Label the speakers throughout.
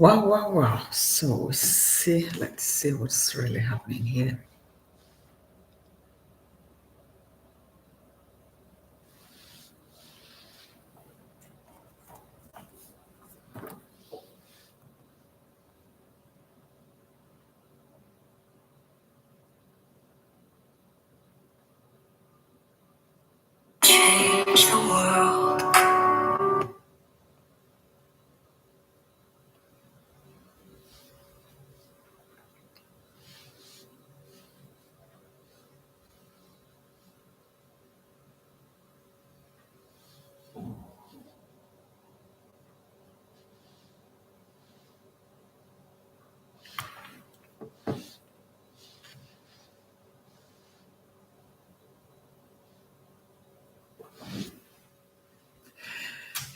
Speaker 1: Wow, wow, wow. So let's see what's really happening here. Change the world.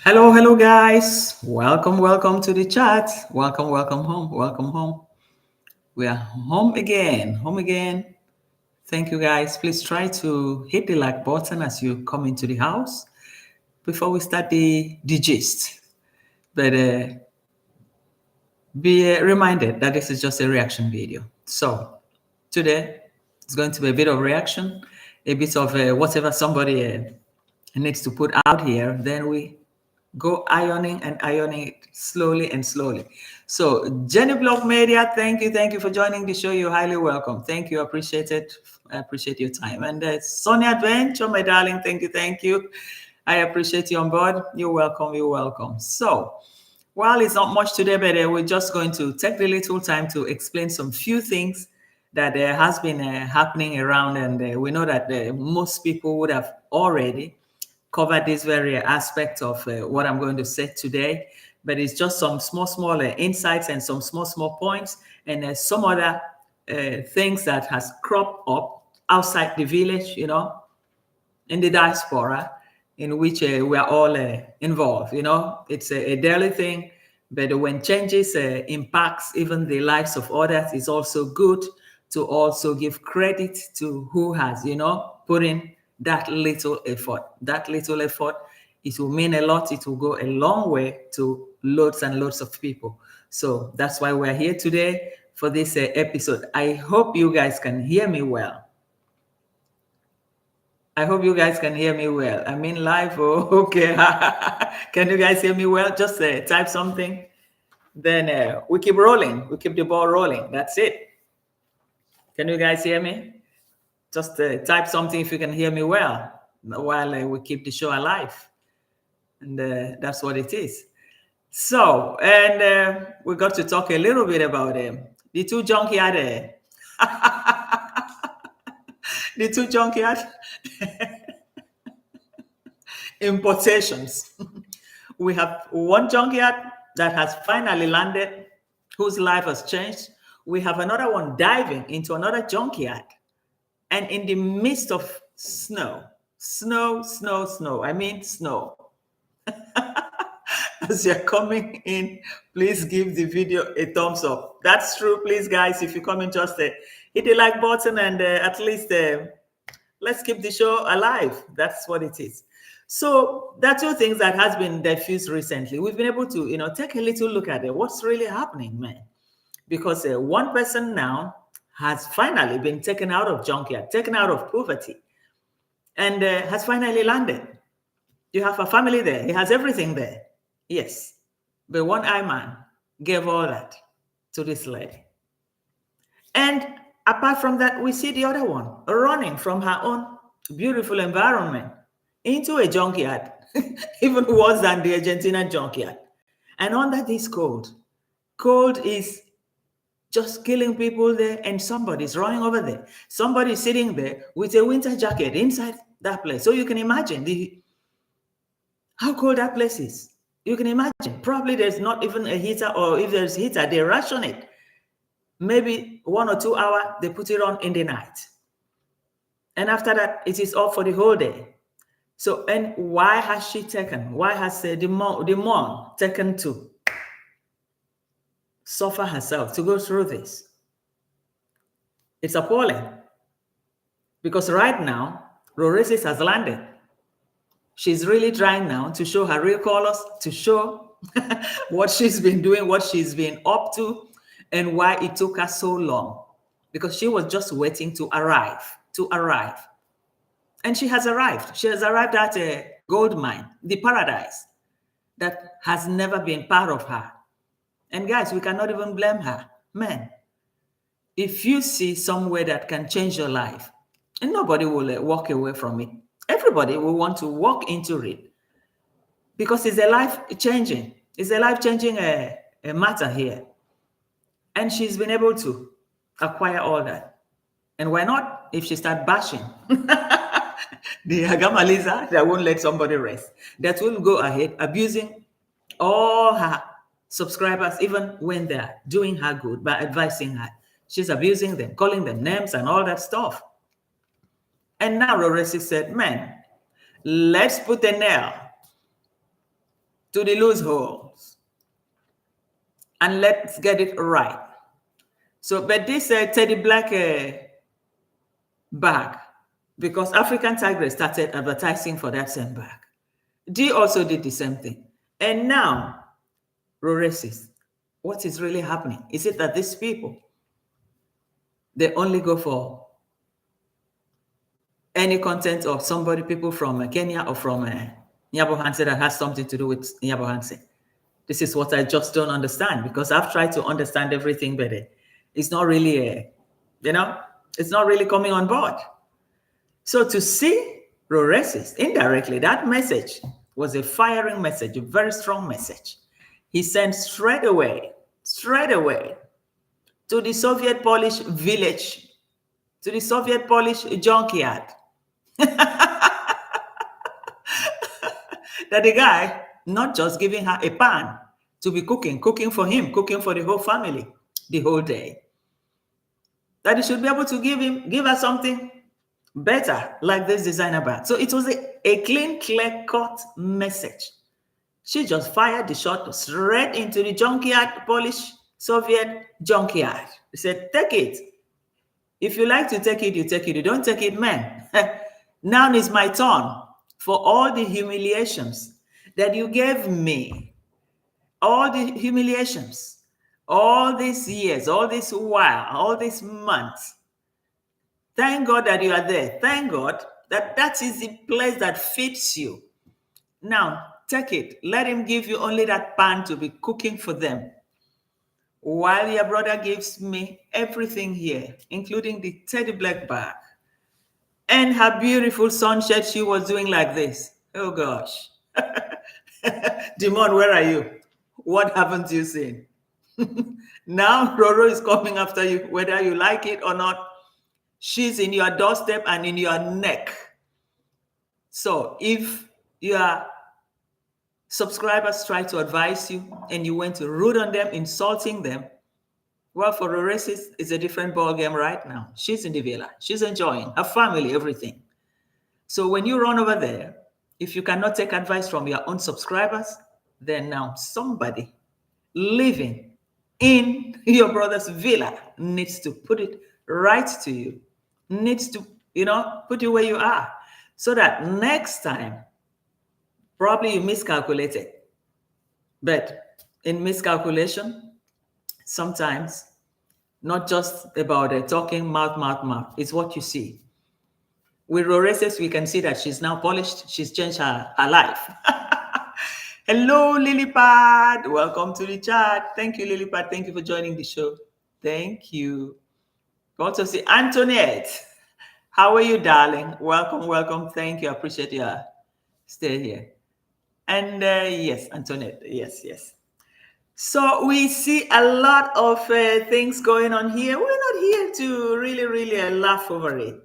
Speaker 1: Hello, hello, guys. Welcome to the chat. Welcome home. Welcome home. We are home again. Home again. Thank you, guys. Please try to hit the like button as you come into the house before we start the gist. But be reminded that this is just a reaction video. So today it's going to be a bit of reaction, a bit of whatever somebody needs to put out here. Then we go ironing it slowly and slowly. So Jenny Block Media, thank you for joining the show. You're highly welcome. Thank you, appreciate it. I appreciate your time. And Sonia Adventure, my darling, thank you. I appreciate you on board. You're welcome. So while it's not much today, but we're just going to take the little time to explain some few things that has been happening around, and we know that most people would have already covered this very aspect of what I'm going to say today, but it's just some small insights and some small points, and some other things that has cropped up outside the village, in the diaspora, in which we are all involved. It's a daily thing, but when changes impacts even the lives of others, it's also good to also give credit to who has, put in that little effort. That little effort, it will mean a lot. It will go a long way to loads and loads of people. So that's why we're here today for this episode. I hope you guys can hear me well. I hope you guys can hear me well. I'm in live. Oh, okay. Can you guys hear me well? Just type something. Then we keep rolling. We keep the ball rolling. That's it. Can you guys hear me? Just type something if you can hear me well while we keep the show alive. And that's what it is. So, and we got to talk a little bit about the two junkyard. The two junkyard importations. We have one junkyard that has finally landed, whose life has changed. We have another one diving into another junkyard, and in the midst of snow. I mean snow. As you're coming in, please give the video a thumbs up. That's true, please, guys. If you come in, just hit the like button, and at least let's keep the show alive. That's what it is. So there are two things that has been diffused recently. We've been able to, take a little look at it. What's really happening, man? Because one person now has finally been taken out of junkyard, taken out of poverty, and has finally landed. You have a family there. He has everything there. Yes. But one eye man gave all that to this lady. And apart from that, we see the other one running from her own beautiful environment into a junkyard, even worse than the Argentina junkyard. And under this cold is just killing people there, and somebody's running over there. Somebody's sitting there with a winter jacket inside that place. So you can imagine how cold that place is. You can imagine. Probably there's not even a heater, or if there's heater, they ration it. Maybe 1 or 2 hours, they put it on in the night. And after that, it is off for the whole day. So, and why has she taken? Why has the mom taken to suffer herself, to go through this? It's appalling. Because right now, Roresis has landed. She's really trying now to show her real colors, to show what she's been doing, what she's been up to, and why it took her so long. Because she was just waiting to arrive, And she has arrived. She has arrived at a gold mine, the paradise that has never been part of her. And guys, we cannot even blame her. Man, if you see somewhere that can change your life, and nobody will walk away from it. Everybody will want to walk into it because it's a life-changing. It's a life-changing matter here. And she's been able to acquire all that. And why not if she start bashing the Agamaliza that won't let somebody rest, that will go ahead abusing all her subscribers, even when they're doing her good by advising her. She's abusing them, calling them names and all that stuff. And now Roresi said, man, let's put a nail to the loose holes and let's get it right. So, but this Teddy Black bag, because African Tigress started advertising for that same bag. Dee also did the same thing. And now, Roresi, what is really happening? Is it that these people, they only go for any content of somebody, people from Kenya or from Nyabo Hanse that has something to do with Nyabo Hanse? This is what I just don't understand, because I've tried to understand everything better. It's not really, it's not really coming on board. So to see Roresi indirectly, that message was a firing message, a very strong message. He sent straight away to the Soviet Polish village, to the Soviet Polish junkyard. That the guy, not just giving her a pan to be cooking for him, cooking for the whole family the whole day, that he should be able to give her something better, like this designer bag. So it was a clean, clear-cut message. She just fired the shot straight into the junkyard, Polish Soviet junkyard. He said, take it. If you like to take it, you take it. You don't take it, man. Now is my turn for all the humiliations that you gave me. All the humiliations, all these years, all this while, all these months. Thank God that you are there. Thank God that is the place that fits you. Now, take it. Let him give you only that pan to be cooking for them, while your brother gives me everything here, including the Teddy Black bag. And her beautiful sunshade, she was doing like this. Oh, gosh. Demon, where are you? What haven't you seen? Now, Roro is coming after you, whether you like it or not. She's in your doorstep and in your neck. So if your subscribers try to advise you and you went to rude on them, insulting them, well, for Roresi, it's a different ballgame right now. She's in the villa. She's enjoying her family, everything. So when you run over there, if you cannot take advice from your own subscribers, then now somebody living in your brother's villa needs to put it right to you, needs to, put you where you are, so that next time, probably you miscalculated. But in miscalculation, sometimes not just about talking mouth, it's what you see. With Roresi, we can see that she's now polished. She's changed her life. Hello, Lilipad. Welcome to the chat. Thank you, Lilipad. Thank you for joining the show. Thank you. Also see Antoinette. How are you, darling? Welcome. Thank you. I appreciate your stay here. And yes, Antoinette. Yes. So we see a lot of things going on here. We're not here to really laugh over it.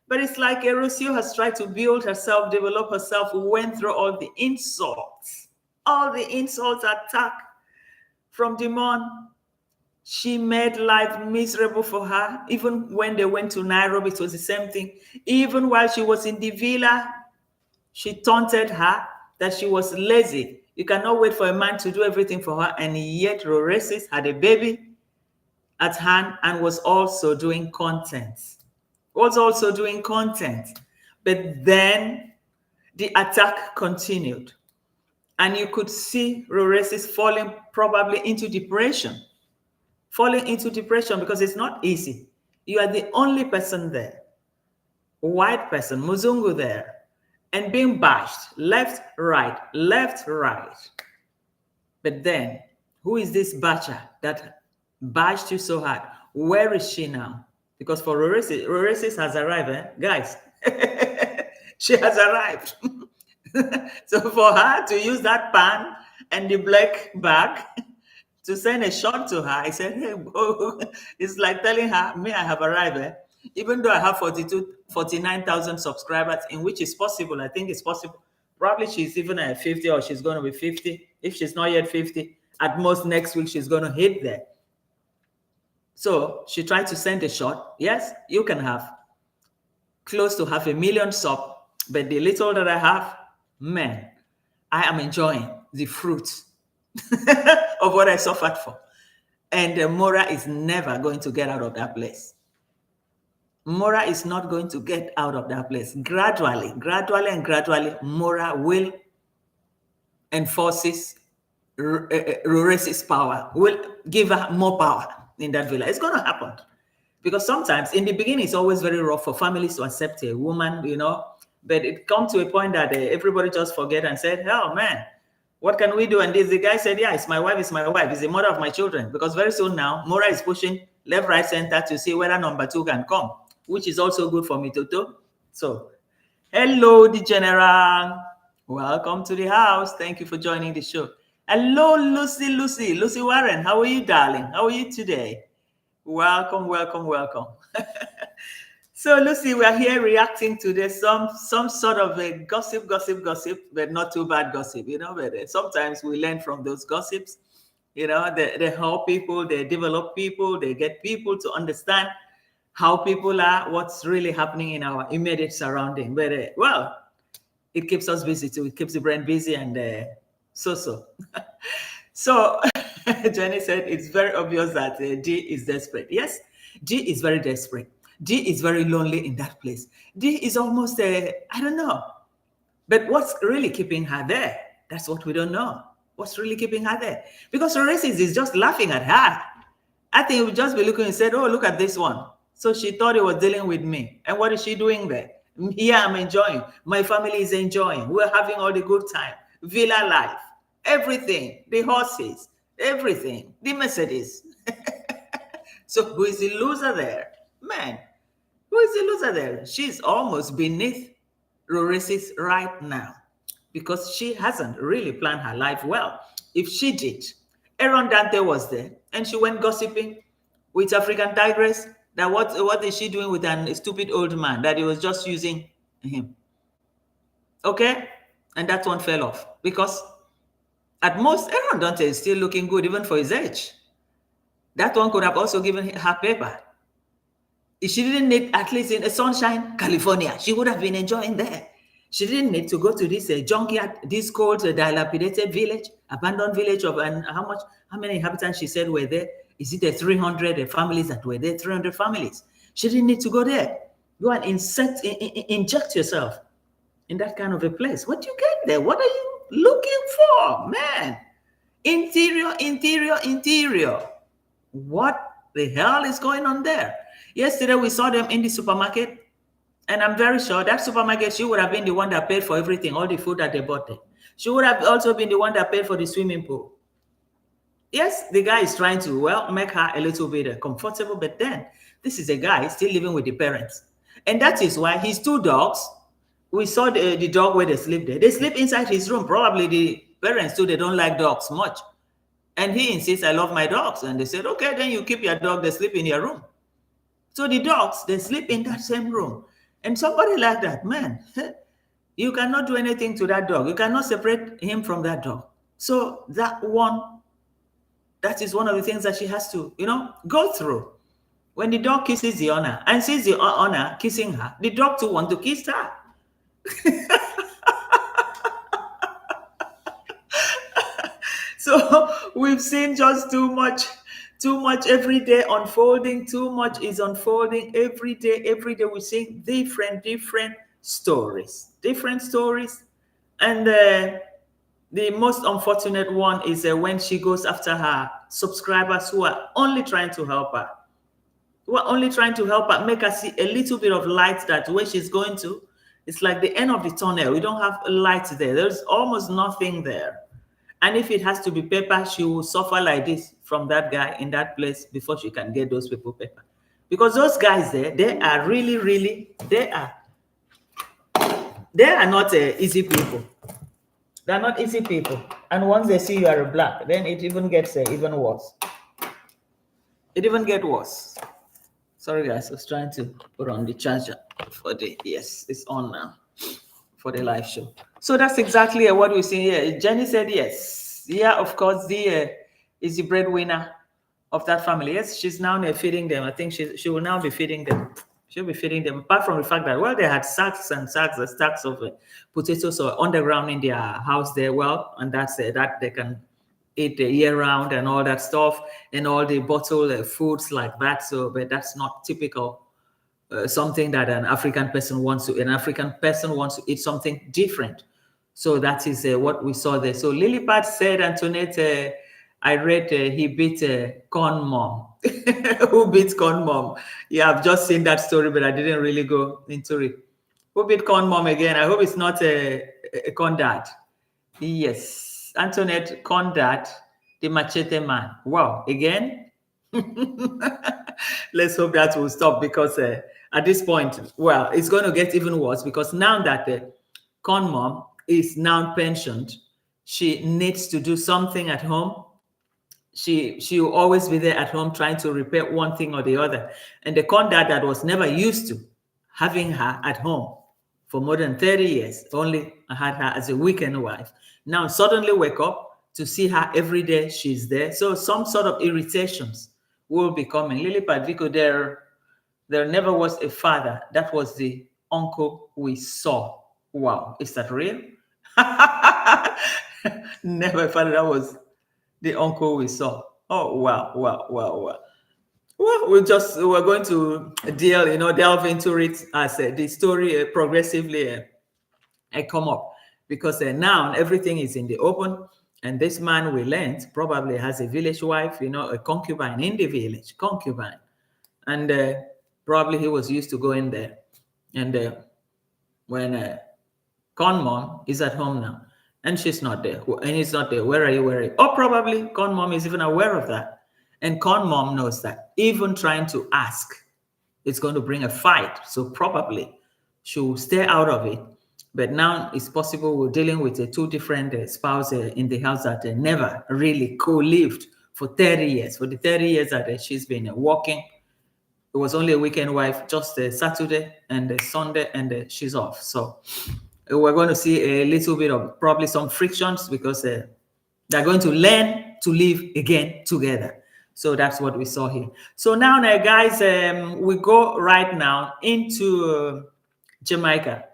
Speaker 1: But it's like Erosio has tried to build herself, develop herself, went through all the insults, attack from Demon. She made life miserable for her. Even when they went to Nairobi, it was the same thing. Even while she was in the villa, she taunted her that she was lazy. You cannot wait for a man to do everything for her. And yet Roresi had a baby at hand and was also doing content. But then the attack continued. And you could see Roresis falling probably into depression. Falling into depression because it's not easy. You are the only person there, white person, Muzungu there, and being bashed left, right, left, right. But then, who is this Bacha that bashed you so hard? Where is she now? Because for Roresis has arrived, guys. She has arrived. So for her to use that pan and the black bag to send a shot to her, I said, hey, whoa. It's like telling her, me, I have arrived. Even though I have 49,000 subscribers, in which is possible, I think it's possible. Probably she's even at 50 or she's going to be 50. If she's not yet 50, at most next week, she's going to hit there. So she tried to send a shot. Yes, you can have close to 500,000 sub, but the little that I have, man, I am enjoying the fruit of what I suffered for. And Mora is never going to get out of that place. Mora is not going to get out of that place. Gradually, Mora will enforce Roresis power, will give her more power in that villa. It's going to happen. Because sometimes in the beginning, it's always very rough for families to accept a woman, but it comes to a point that everybody just forget and said, oh man, what can we do? And the guy said, yeah, it's my wife, it's the mother of my children. Because very soon now, Mora is pushing left, right, center to see whether number 2 can come, which is also good for me, Toto. So, hello, the general. Welcome to the house. Thank you for joining the show. Hello, Lucy Warren. How are you, darling? How are you today? Welcome. So, Lucy, we're here reacting to this, some sort of a gossip, but not too bad gossip, but sometimes we learn from those gossips, they help people, they develop people, they get people to understand how people are, what's really happening in our immediate surrounding. But, well, it keeps us busy too. It keeps the brain busy and so. So, Jenny said it's very obvious that D is desperate. Yes, D is very desperate. D is very lonely in that place. D is almost, I don't know. But what's really keeping her there? That's what we don't know. What's really keeping her there? Because Orestes is just laughing at her. I think he would just be looking and said, oh, look at this one. So she thought he was dealing with me. And what is she doing there? Here I'm enjoying. My family is enjoying. We're having all the good time. Villa life. Everything. The horses. Everything. The Mercedes. So who is the loser there? Man, who is the loser there? She's almost beneath Roresis right now because she hasn't really planned her life well. If she did, Aaron Dante was there and she went gossiping with African Tigress that what is she doing with a stupid old man that he was just using him. Okay? And that one fell off because at most Aaron Dante is still looking good even for his age. That one could have also given her paper. If she didn't need, at least in Sunshine, California, she would have been enjoying there. She didn't need to go to this junkyard, this cold, dilapidated village, abandoned village of, and how many inhabitants she said were there? Is it the 300 families that were there? 300 families. She didn't need to go there. Go and inject yourself in that kind of a place. What do you get there? What are you looking for, man? Interior. What the hell is going on there? Yesterday, we saw them in the supermarket, and I'm very sure that supermarket, she would have been the one that paid for everything, all the food that they bought there. She would have also been the one that paid for the swimming pool. Yes, the guy is trying to, well, make her a little bit comfortable, but then this is a guy still living with the parents. And that is why his 2 dogs, we saw the dog where they sleep there. They sleep inside his room. Probably the parents too, they don't like dogs much. And he insists, I love my dogs. And they said, okay, then you keep your dog, they sleep in your room. So the dogs, they sleep in that same room. And somebody like that, man, you cannot do anything to that dog. You cannot separate him from that dog. So that is one of the things that she has to, go through. When the dog kisses the owner and sees the owner kissing her, the dog too wants to kiss her. So we've seen just too much every day unfolding. Too much is unfolding every day. We're seeing different stories. And The most unfortunate one is when she goes after her subscribers who are only trying to help her. Who are only trying to help her, make her see a little bit of light that where she's going to, it's like the end of the tunnel. We don't have a light there. There's almost nothing there. And if it has to be paper, she will suffer like this from that guy in that place before she can get those people paper. Because those guys there, they are really, really, they are not easy people. They're not easy people. And once they see you are a black, then it even gets even worse. It even gets worse. Sorry guys, I was trying to put on the charger for the, yes, it's on now for the live show. So that's exactly what we see here. Jenny said yes. Yeah, of course, the is the breadwinner of that family. Yes, she's now feeding them. I think she will now be feeding them. She'll be feeding them. Apart from the fact that, well, they had sacks and stacks of potatoes or underground in their house there. Well, and that's that they can eat year round and all that stuff, and all the bottled foods like that. So, but that's not typical. Something that an African person wants to. An African person wants to eat something different. So that is what we saw there. So Lilipad said, Antoinette, I read he beat Corn Mom. Who beat Corn Mom? Yeah, I've just seen that story, but I didn't really go into it. Who beat Corn Mom again? I hope it's not a Corn Dad. Yes, Antoinette, Corn Dad, the machete man. Wow, again? Let's hope that will stop, because at this point, well, it's going to get even worse, because now that Corn Mom is now pensioned, she needs to do something at home. She will always be there at home trying to repair one thing or the other. And the Corn Dad that was never used to having her at home for more than 30 years, only had her as a weekend wife, now suddenly wake up to see her every day she's there. So some sort of irritations will be coming. Lily Padrico, there never was a father. That was the uncle we saw. Wow, is that real? Never a father. That was the uncle we saw. Oh, wow. Well, we're going to delve into it as the story progressively come up, because now everything is in the open, and this man we learned probably has a village wife, a concubine in the village, and probably he was used to going there. And when Corn Mom is at home now, and she's not there, and he's not there, where are you? Or probably Corn Mom is even aware of that, and Corn Mom knows that even trying to ask, it's going to bring a fight. So probably she'll stay out of it. But now it's possible we're dealing with two different spouses in the house that never really co-lived for 30 years. For the 30 years that she's been working, it was only a weekend wife, just Saturday and Sunday, and she's off. So we're going to see a little bit of probably some frictions, because they're going to learn to live again together. So that's what we saw here. So now, guys, we go right now into Jamaica.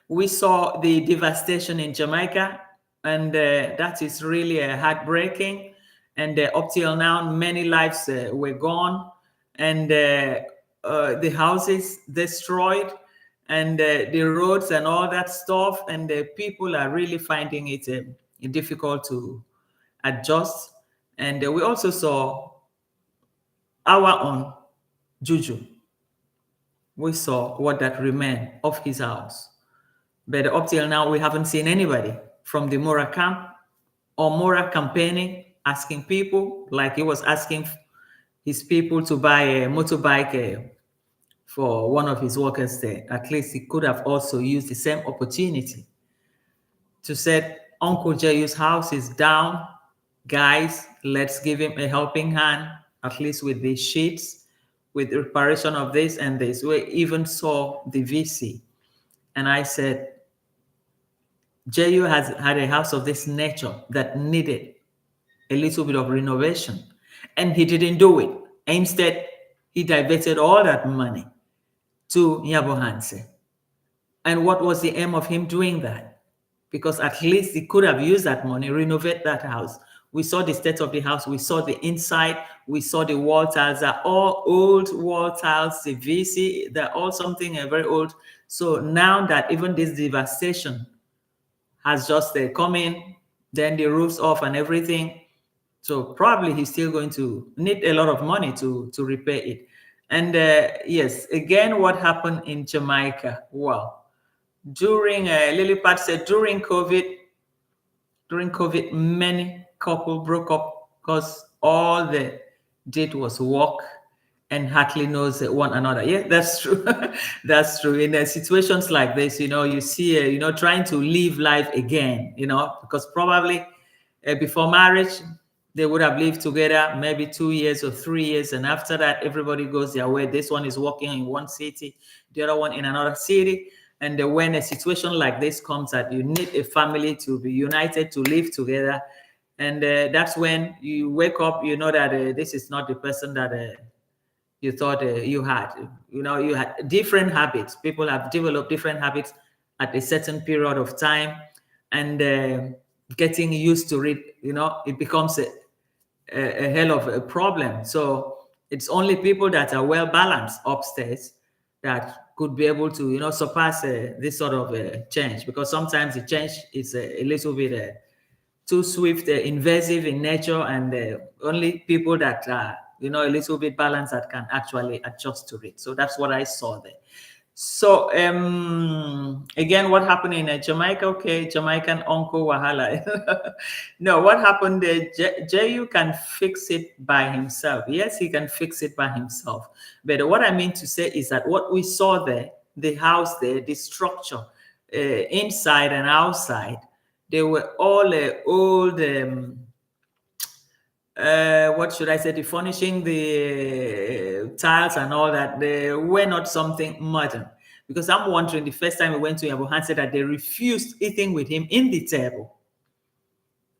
Speaker 1: We saw the devastation in Jamaica, and that is really heartbreaking. And up till now, many lives were gone, and the houses destroyed, and the roads and all that stuff. And the people are really finding it difficult to adjust. And we also saw our own Juju. We saw what that remained of his house. But up till now, we haven't seen anybody from the Mora camp or Mora campaigning, asking people, like he was asking his people to buy a motorbike for one of his workers there. At least he could have also used the same opportunity to say, Uncle Jayu's house is down. Guys, let's give him a helping hand, at least with the sheets, with the reparation of this and this. We even saw the VC. And I said, Jayu has had a house of this nature that needed a little bit of renovation, and he didn't do it. Instead, he diverted all that money to Nyabohanse. And what was the aim of him doing that? Because at least he could have used that money, renovate that house. We saw the state of the house. We saw the inside. We saw the wall tiles. They're all old wall tiles. The VC, they're all something very old. So now that even this devastation has just come in, then the roof's off and everything. So probably he's still going to need a lot of money to repair it. And yes, again, what happened in Jamaica? Well, during Lilipad said during COVID, many couple broke up because all they did was walk and hardly knows one another. Yeah, that's true. That's true. In situations like this, you see, trying to live life again, because probably before marriage, they would have lived together maybe 2 years or 3 years. And after that, everybody goes their way. This one is working in one city, the other one in another city. And when a situation like this comes that you need a family to be united, to live together. And that's when you wake up, you know that this is not the person that you thought you had. You had different habits. People have developed different habits at a certain period of time. And getting used to it, it becomes a hell of a problem. So it's only people that are well balanced upstairs that could be able to, surpass this sort of change, because sometimes the change is a little bit too swift, invasive in nature, and only people that are, a little bit balanced that can actually adjust to it. So that's what I saw there. So again, what happened in Jamaica? Okay, Jamaican uncle Wahala. No, what happened there? Jayu can fix it by himself. Yes, he can fix it by himself. But what I mean to say is that what we saw there, the house there, the structure, inside and outside, they were all old. What should I say? The furnishing, the tiles and all that, they were not something modern. Because I'm wondering, the first time we went to Abuhan said that they refused eating with him in the table.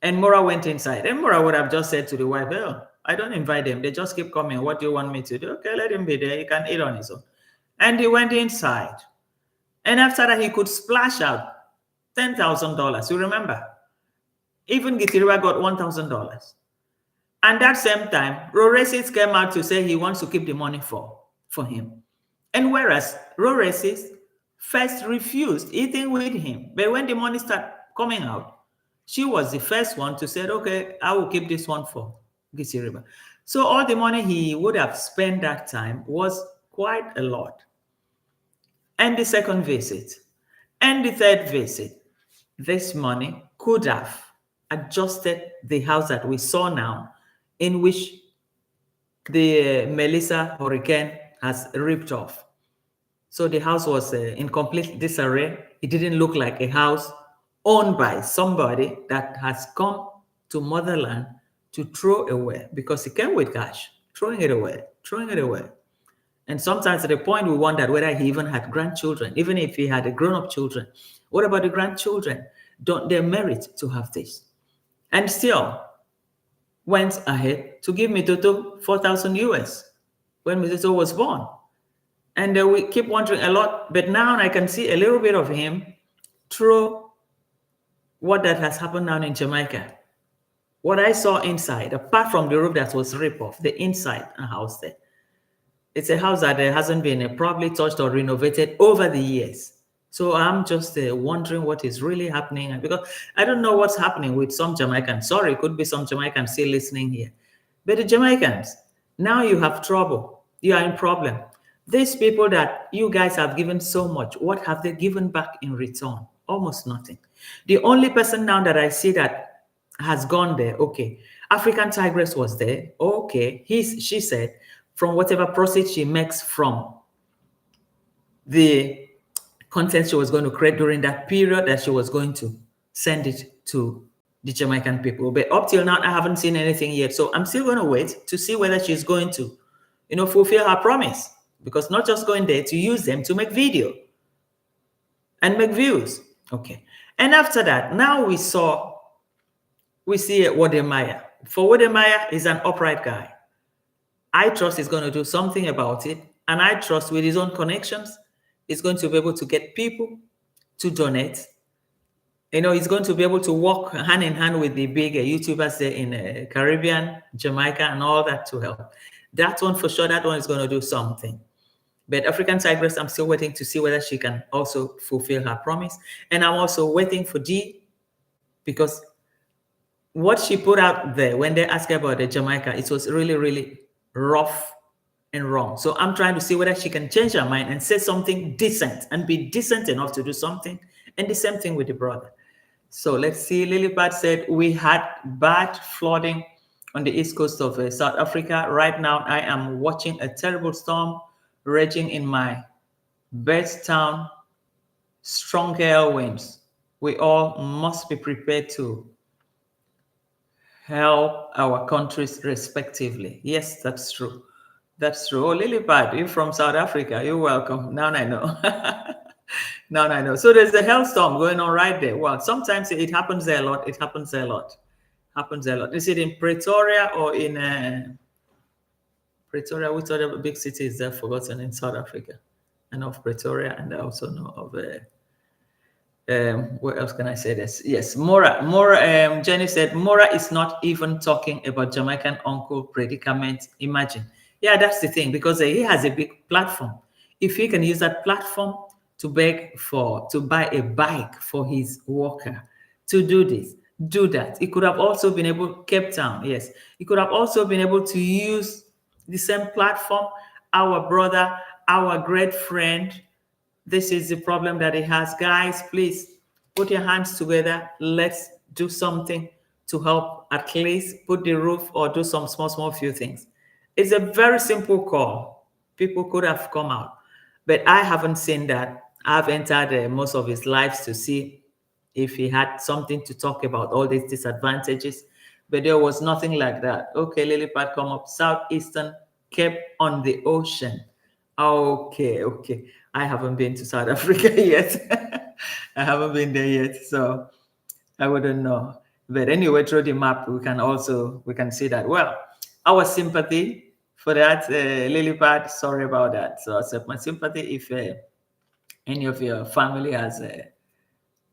Speaker 1: And Mora went inside. And Mora would have just said to the wife, "Oh, I don't invite them. They just keep coming. What do you want me to do? Okay, let him be there. He can eat on his own." And he went inside. And after that, he could splash out $10,000. You remember? Even Gitiriwa got $1,000. And that same time, Roresis came out to say he wants to keep the money for him. And whereas Roresis first refused eating with him, but when the money started coming out, she was the first one to say, "Okay, I will keep this one for Gitiriba." So all the money he would have spent that time was quite a lot. And the second visit, and the third visit, this money could have adjusted the house that we saw now, in which the Melissa hurricane has ripped off. So the house was in complete disarray. It didn't look like a house owned by somebody that has come to motherland to throw away, because he came with cash, throwing it away. And sometimes at the point we wondered whether he even had grandchildren, even if he had grown-up children. What about the grandchildren? Don't they merit to have this? And still went ahead to give Mitoto 4,000 US when Mitoto was born. And we keep wondering a lot, but now I can see a little bit of him through what that has happened now in Jamaica. What I saw inside, apart from the roof that was ripped off, the inside house there, it's a house that hasn't been probably touched or renovated over the years. So I'm just wondering what is really happening, because I don't know what's happening with some Jamaicans. Sorry, it could be some Jamaicans still listening here. But the Jamaicans, now you have trouble. You are in problem. These people that you guys have given so much, what have they given back in return? Almost nothing. The only person now that I see that has gone there, okay, African Tigress was there. Okay, she said, from whatever proceeds she makes from the content she was going to create during that period, that she was going to send it to the Jamaican people. But up till now, I haven't seen anything yet. So I'm still going to wait to see whether she's going to, fulfill her promise. Because not just going there to use them to make video and make views. Okay. And after that, now we see Wodemaya. For Wodemaya, he's an upright guy. I trust he's going to do something about it. And I trust with his own connections, he's going to be able to get people to donate. He's going to be able to work hand in hand with the big YouTubers there in Caribbean, Jamaica, and all that to help. That one for sure, that one is going to do something. But African Tigress, I'm still waiting to see whether she can also fulfill her promise. And I'm also waiting for Dee because what she put out there when they asked her about the Jamaica, it was really, really rough and wrong. So I'm trying to see whether she can change her mind and say something decent and be decent enough to do something. And the same thing with the brother. So let's see. Lilipad said, we had bad flooding on the east coast of South Africa. Right now, I am watching a terrible storm raging in my best town, strong gale winds. We all must be prepared to help our countries respectively. Yes, that's true. That's true. Oh, Lilipad, you're from South Africa. You're welcome. Now I know. Now I know. So there's a hailstorm going on right there. Well, sometimes it happens there a lot. It happens there a lot. Happens there a lot. Is it in Pretoria or in Pretoria? Which other big city is there forgotten in South Africa? I know of Pretoria, and I also know of where else can I say this? Yes, Mora, Jenny said, Mora is not even talking about Jamaican uncle predicament. Imagine. Yeah, that's the thing, because he has a big platform. If he can use that platform to buy a bike for his worker, to do this, do that. He could have also been able, Cape Town, yes. He could have also been able to use the same platform. Our brother, our great friend, this is the problem that he has. Guys, please put your hands together. Let's do something to help, at least put the roof or do some small few things. It's a very simple call. People could have come out, but I haven't seen that. I've entered most of his lives to see if he had something to talk about all these disadvantages, but there was nothing like that. Okay, Lilipad, come up. Southeastern Cape on the ocean. Okay. I haven't been to South Africa yet. I haven't been there yet, so I wouldn't know. But anyway, through the map, we can see that. Well, our sympathy for that, Lilipad. Sorry about that. So accept my sympathy if any of your family has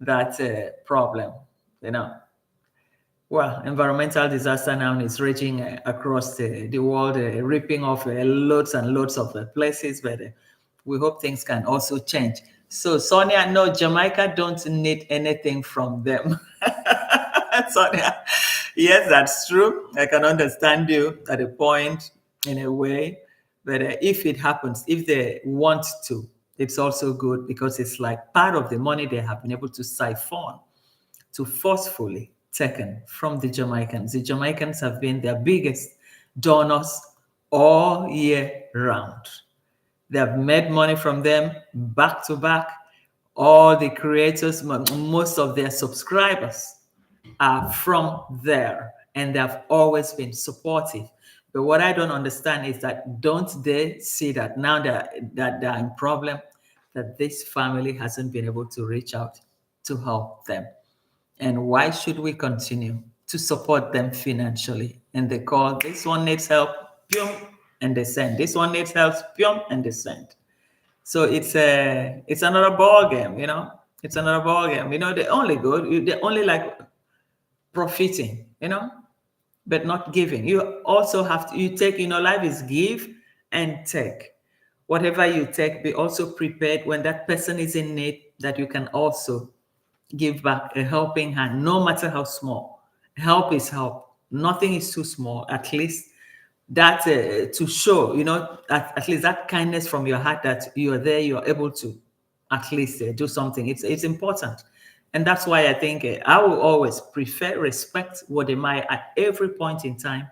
Speaker 1: that problem. You know. Well, environmental disaster now is raging across the world, ripping off loads and loads of places, but we hope things can also change. So, Sonia, no, Jamaica don't need anything from them. Sonia, yes, that's true. I can understand you at a point in a way, but if it happens, if they want to, it's also good because it's like part of the money they have been able to siphon to forcefully taken from the Jamaicans. The Jamaicans have been their biggest donors all year round. They have made money from them back to back. All the creators, most of their subscribers are from there, and they have always been supportive. But what I don't understand is that don't they see that now that they're in problem, that this family hasn't been able to reach out to help them? And why should we continue to support them financially? And they call, this one needs help, boom, and they send. This one needs help, boom, and they send. So it's another ball game, you know. It's another ball game. You know, they only good, they only like profiting, you know, but not giving. You also have to, you take, you know, life is give and take. Whatever you take, be also prepared when that person is in need, that you can also give back a helping hand, no matter how small. Help is help. Nothing is too small. At least that to show, you know, at least that kindness from your heart that you are there, you are able to at least do something. It's important. And that's why I think I will always prefer respect Wodemai at every point in time,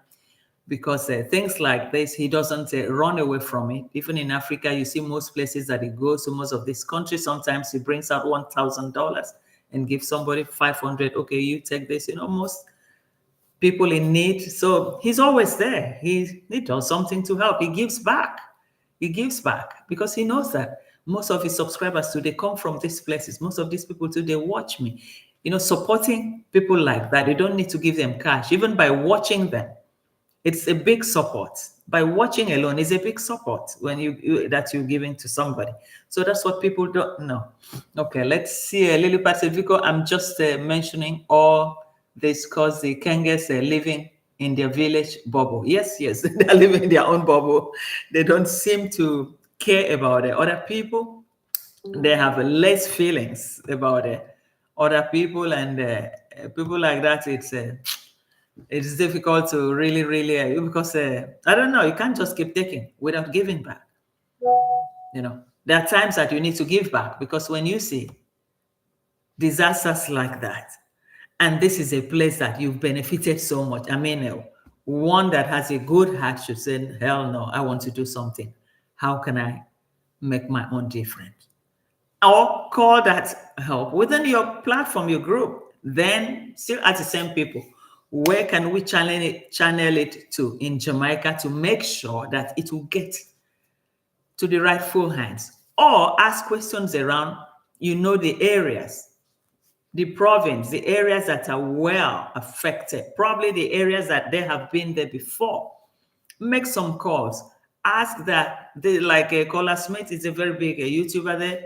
Speaker 1: because things like this, he doesn't run away from it. Even in Africa, you see most places that he goes to, most of these countries, sometimes he brings out $1,000 and gives somebody 500. Okay, you take this. You know, most people in need. So he's always there. He does something to help. He gives back. He gives back because he knows that most of his subscribers too, they come from these places. Most of these people too, they watch me. You know, supporting people like that, they don't need to give them cash. Even by watching them, it's a big support. By watching alone is a big support when that you're giving to somebody. So that's what people don't know. Okay, let's see. Lily Pacifico, I'm just mentioning all this because the Kangas are living in their village bubble. Yes, they're living in their own bubble. They don't seem to care about other people. They have less feelings about other people, and people like that, it's difficult to really, really, because I don't know, you can't just keep taking without giving back. There are times that you need to give back, because when you see disasters like that, and this is a place that you've benefited so much, I mean, one that has a good heart should say, hell no, I want to do something. How can I make my own difference? Or call that help within your platform, your group. Then still ask the same people, where can we channel it to in Jamaica to make sure that it will get to the rightful hands? Or ask questions around, the areas, the province, the areas that are well affected, probably the areas that they have been there before. Make some calls. Ask that, like Kola Smith is a very big YouTuber there.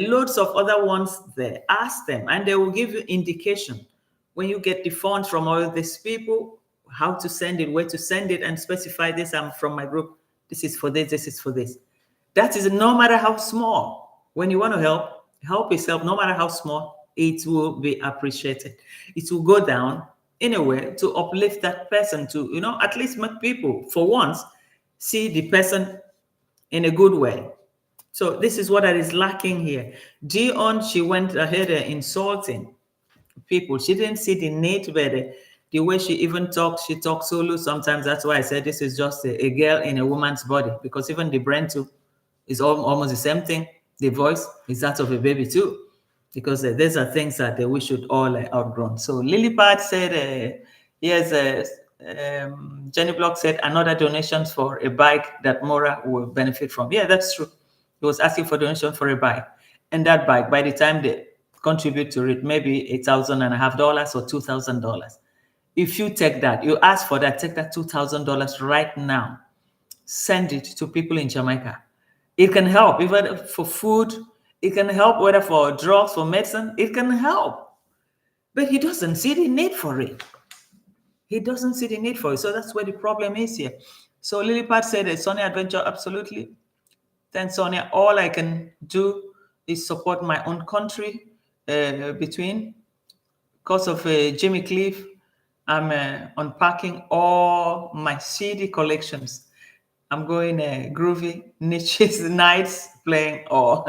Speaker 1: Loads of other ones there. Ask them, and they will give you indication when you get the funds from all these people, how to send it, where to send it, and specify this. I'm from my group. This is for this. This is for this. That is no matter how small. When you want to help yourself, no matter how small, it will be appreciated. It will go down in a way to uplift that person, to at least make people for once see the person in a good way. So this is what is lacking here. Dion, she went ahead insulting people. She didn't see the need, but the way she even talks, she talks solo sometimes. That's why I said this is just a girl in a woman's body, because even the brain too is almost the same thing. The voice is that of a baby too, because these are things that we should all outgrown. So Lilipad said, yes, Jenny Block said another donation for a bike that Mora will benefit from. Yeah, that's true. He was asking for donation for a bike, and that bike, by the time they contribute to it, maybe $1,500 or $2,000. If you take that, you ask for that, take that $2,000 right now, send it to people in Jamaica. It can help, even for food. It can help, whether for drugs, for medicine. It can help. But he doesn't see the need for it. He doesn't see the need for it. So that's where the problem is here. So Lilipad said, Sonia Adventure, absolutely. Thanks, Sonia. All I can do is support my own country because of Jimmy Cliff. I'm unpacking all my CD collections. I'm going groovy, niches, nights playing. Oh,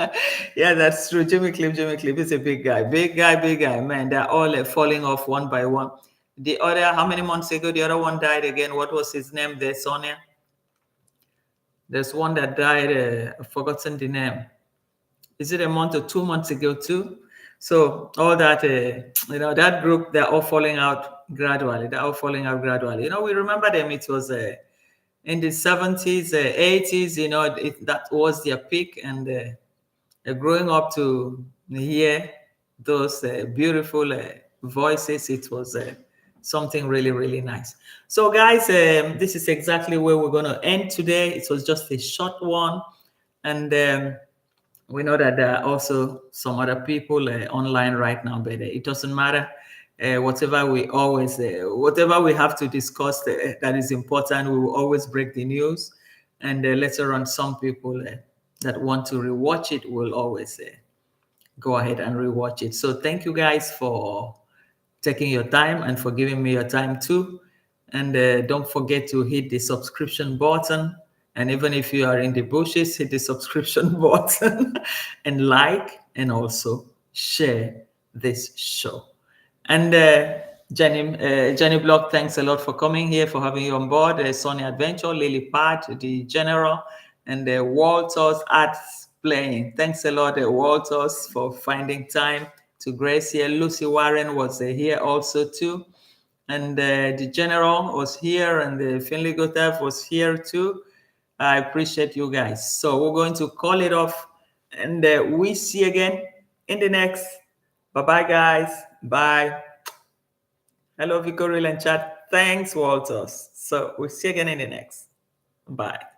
Speaker 1: yeah, that's true. Jimmy Cliff is a big guy, man. They're all falling off one by one. The other, how many months ago, the other one died again? What was his name there, Sonia? There's one that died, I've forgotten the name. Is it a month or 2 months ago too? So all that, that group, they're all falling out gradually. We remember them. It was in the 70s, 80s, that was their peak. And growing up to hear those beautiful voices, it was something really, really nice. So guys, this is exactly where we're going to end today. It was just a short one. And we know that there are also some other people online right now, but it doesn't matter. Whatever we have to discuss that is important, we will always break the news. And later on, some people that want to rewatch it will always go ahead and rewatch it. So thank you guys for taking your time and for giving me your time too. And don't forget to hit the subscription button. And even if you are in the bushes, hit the subscription button and like, and also share this show. And Jenny Block, thanks a lot for coming here, for having you on board. Sonia Adventure, Lily Pat, the General, and Walters Arts Playing. Thanks a lot, Walters, for finding time to grace here. Lucy Warren was here also too. And the General was here, and the Finley Gothaf was here too. I appreciate you guys. So we're going to call it off, and we see you again in the next. Bye-bye, guys. Bye. Hello, Vicoril and chat. Thanks, Walters. So we'll see you again in the next. Bye.